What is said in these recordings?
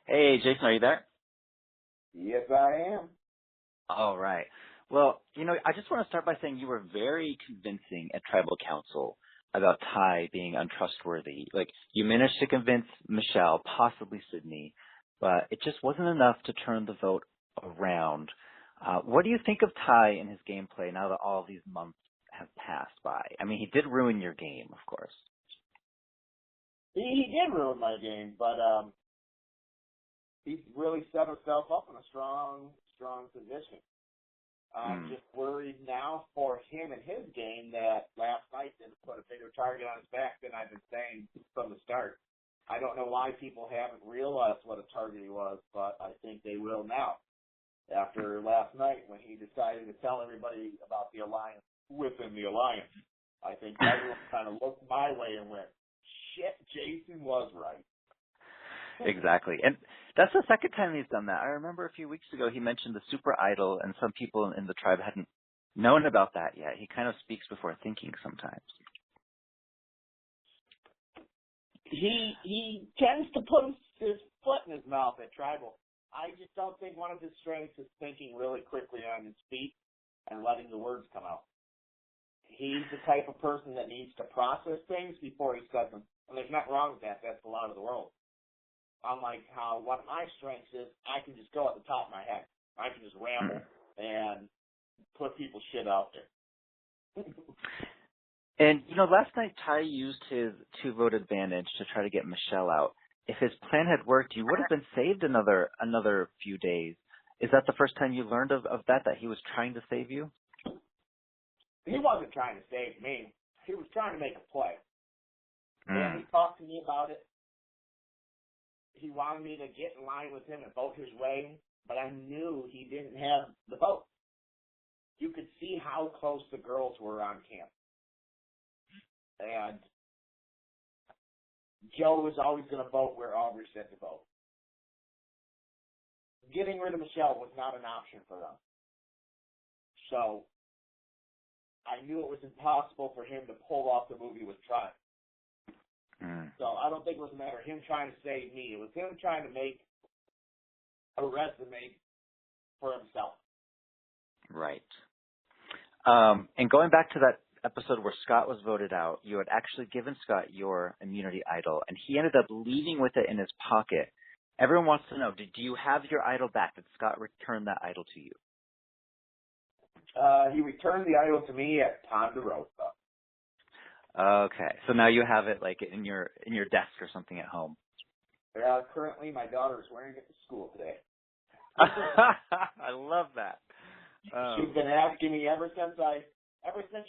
Hey, Jason, are you there? Yes, I am. All right. Well, I just want to start by saying you were very convincing at Tribal Council about Ty being untrustworthy. Like, you managed to convince Michelle, possibly Sydney, but it just wasn't enough to turn the vote around. What do you think of Ty and his gameplay now that all these months have passed by? I mean, he did ruin your game, of course. He did ruin my game, but he's really set himself up in a strong position. I'm just worried now for him and his game that last night didn't put a bigger target on his back than I've been saying from the start. I don't know why people haven't realized what a target he was, but I think they will now. After last night when he decided to tell everybody about the alliance within the alliance, I think everyone kind of looked my way and went, shit, Jason was right. Exactly. And that's the second time he's done that. I remember a few weeks ago he mentioned the super idol, and some people in the tribe hadn't known about that yet. He kind of speaks before thinking sometimes. He tends to put his foot in his mouth at Tribal. I just don't think one of his strengths is thinking really quickly on his feet and letting the words come out. He's the type of person that needs to process things before he says them. And there's nothing wrong with that. That's a lot of the world. Unlike how one of my strengths is, I can just go at the top of my head. I can just ramble and put people's shit out there. And, last night Ty used his two-vote advantage to try to get Michelle out. If his plan had worked, you would have been saved another few days. Is that the first time you learned of that he was trying to save you? He wasn't trying to save me. He was trying to make a play. And he talked to me about it. He wanted me to get in line with him and vote his way, but I knew he didn't have the vote. You could see how close the girls were on camp. And Joe was always going to vote where Aubrey said to vote. Getting rid of Michelle was not an option for them. So I knew it was impossible for him to pull off the movie with Tribe. So I don't think it was a matter of him trying to save me. It was him trying to make a resume for himself. Right. And going back to that episode where Scott was voted out, you had actually given Scott your immunity idol, and he ended up leaving with it in his pocket. Everyone wants to know, do you have your idol back? Did Scott return that idol to you? He returned the idol to me at Ponderosa. Okay, so now you have it like in your desk or something at home. Currently, my daughter is wearing it to school today. I love that. She's been asking me ever since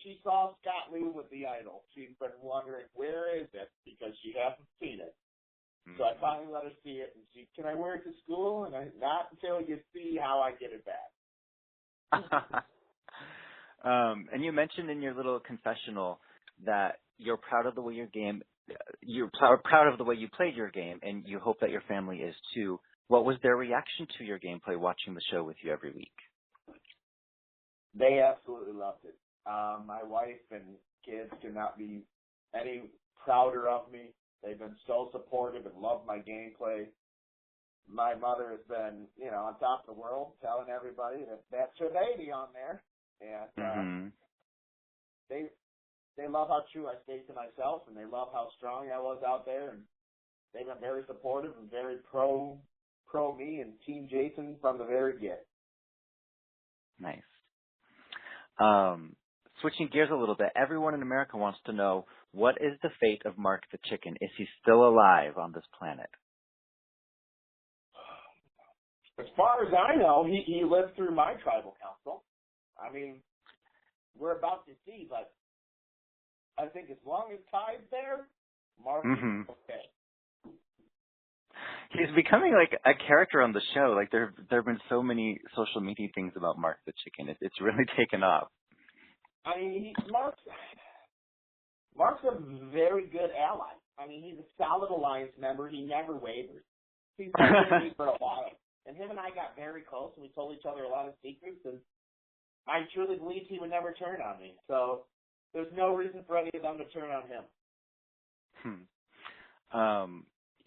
she saw Scott leave with the idol. She's been wondering, where is it? Because she hasn't seen it. So I finally let her see it, and she, can I wear it to school? And not until you see how I get it back. And you mentioned in your little confessional that you're proud of the way you're proud of the way you played your game, and you hope that your family is too. What was their reaction to your gameplay watching the show with you every week? They absolutely loved it. My wife and kids could not be any prouder of me. They've been so supportive and love my gameplay. My mother has been, on top of the world, telling everybody that that's her baby on there. And they love how true I stayed to myself, and they love how strong I was out there. And they've been very supportive and very pro me and Team Jason from the very get. Nice. Switching gears a little bit, everyone in America wants to know, what is the fate of Mark the Chicken? Is he still alive on this planet? As far as I know, he lived through my tribal council. I mean, we're about to see, but I think as long as Ty's there, Mark is okay. He's becoming like a character on the show. Like there have been so many social media things about Mark the Chicken. It's really taken off. I mean, Mark's a very good ally. I mean, he's a solid alliance member. He never wavers. He's been with me for a while. And him and I got very close, and we told each other a lot of secrets, and I truly believed he would never turn on me. So there's no reason for any of them to turn on him.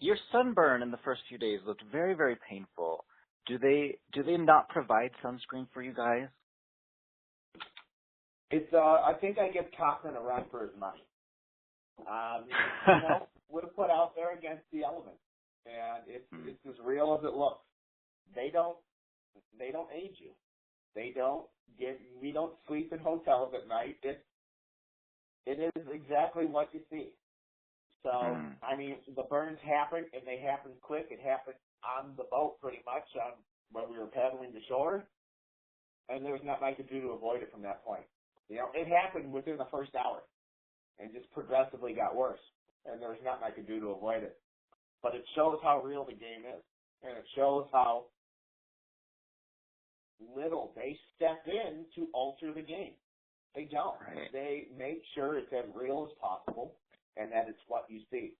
Your sunburn in the first few days looked very, very painful. Do they not provide sunscreen for you guys? It's I think I get Cochran a run for his money. We're put out there against the elements, and it's as real as it looks. They don't age you. We don't sleep in hotels at night. It is exactly what you see. So, I mean, the burns happen, and they happen quick. It happened on the boat pretty much when we were paddling to shore, and there was nothing I could do to avoid it from that point. It happened within the first hour and just progressively got worse, and there was nothing I could do to avoid it. But it shows how real the game is, and it shows how little they step in to alter the game. They don't. Right. They make sure it's as real as possible and that it's what you see.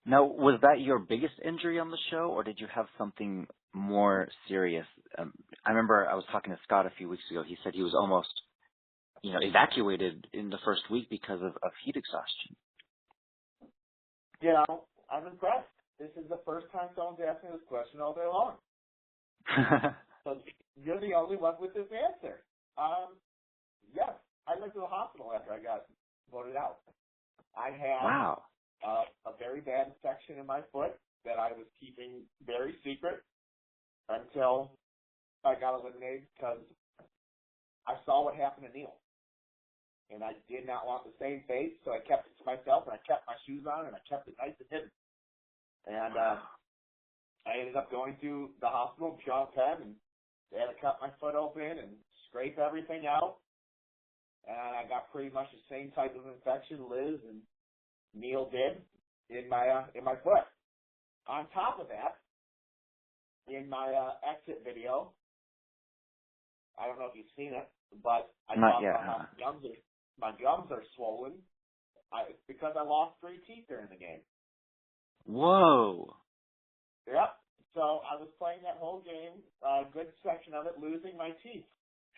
Now, was that your biggest injury on the show, or did you have something more serious? I remember I was talking to Scott a few weeks ago. He said he was almost, evacuated in the first week because of heat exhaustion. I'm impressed. This is the first time someone's asked me this question all day long. So you're the only one with this answer. Yes, I went to the hospital after I got voted out. I had a very bad infection in my foot that I was keeping very secret until I got eliminated because I saw what happened to Neil. And I did not want the same fate, so I kept it to myself, and I kept my shoes on, and I kept it nice and hidden. And I ended up going to the hospital, Sean Penn, and they had to cut my foot open and scrape everything out. And I got pretty much the same type of infection Liz and Neil did in my foot. On top of that, in my exit video, I don't know if you've seen it, but I talked about how my gums are swollen. It's because I lost 3 teeth during the game. Whoa. Yep. So I was playing that whole game, a good section of it, losing my teeth.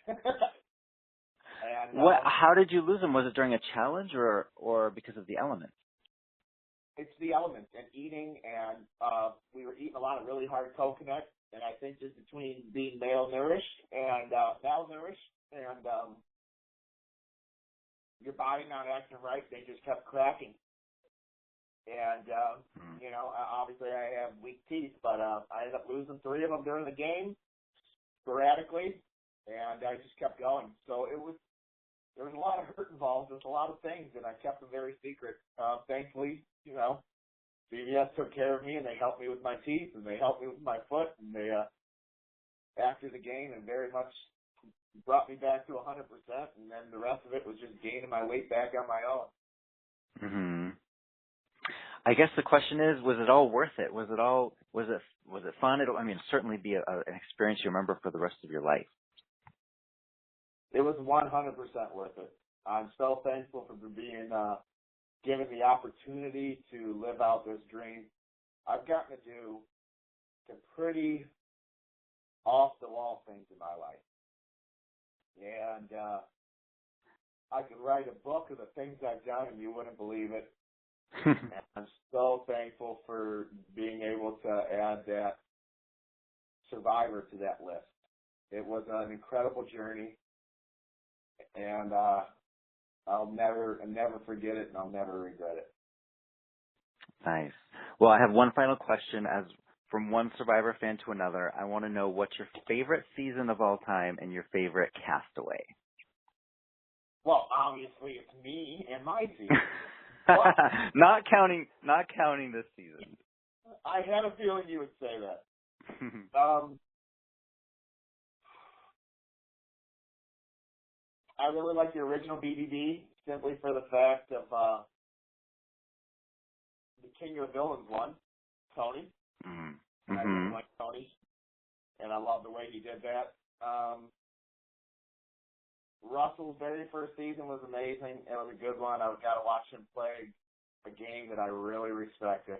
And, how did you lose them? Was it during a challenge or because of the elements? It's the elements and eating, and we were eating a lot of really hard coconut, and I think just between being malnourished and malnourished and your body not acting right, they just kept cracking. And, obviously I have weak teeth, but I ended up losing 3 of them during the game, sporadically, and I just kept going. So there was a lot of hurt involved. There was a lot of things, and I kept them very secret. Thankfully, CBS took care of me, and they helped me with my teeth, and they helped me with my foot, and they, after the game, and very much brought me back to 100%, and then the rest of it was just gaining my weight back on my own. Mm-hmm. I guess the question is, was it all worth it? Was it fun? It'll certainly be an experience you remember for the rest of your life. It was 100% worth it. I'm so thankful for being given the opportunity to live out this dream. I've gotten to do some pretty off-the-wall things in my life. And I could write a book of the things I've done, and you wouldn't believe it. And I'm so thankful for being able to add that survivor to that list. It was an incredible journey, and I'll never forget it, and I'll never regret it. Nice. Well, I have one final question. As from one Survivor fan to another, I want to know what's your favorite season of all time and your favorite castaway. Well, obviously it's me and my season. Not counting this season. I had a feeling you would say that. I really like the original BBB simply for the fact of the King of the Villains one, Tony. Mm-hmm. I really like Tony, and I love the way he did that. Russell's very first season was amazing. It was a good one. I got to watch him play a game that I really respected.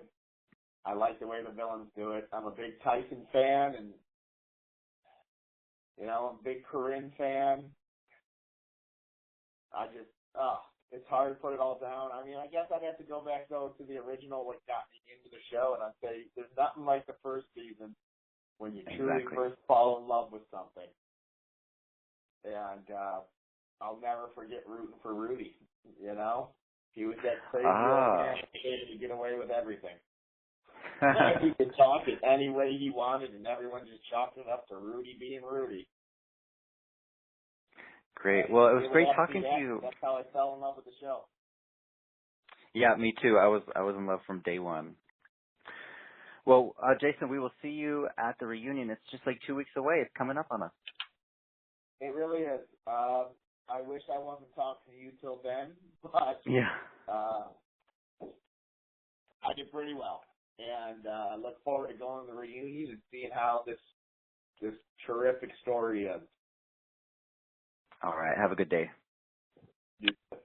I like the way the villains do it. I'm a big Tyson fan, and I'm a big Corinne fan. it's hard to put it all down. I mean, I guess I'd have to go back though to the original what got me into the show, and I'd say there's nothing like the first season when you truly first fall in love with something. And I'll never forget rooting for Rudy. You know, he was that crazy old man kid to get away with everything. He could talk it any way he wanted, and everyone just chalked it up to Rudy being Rudy. Great. Well, it was great talking to you. That's how I fell in love with the show. Yeah, me too. I was in love from day one. Well, Jason, we will see you at the reunion. It's just like 2 weeks away. It's coming up on us. It really is. I wish I wasn't talking to you till then, but yeah, I did pretty well. And I look forward to going to the reunion and seeing how this terrific story ends. All right. Have a good day. You too.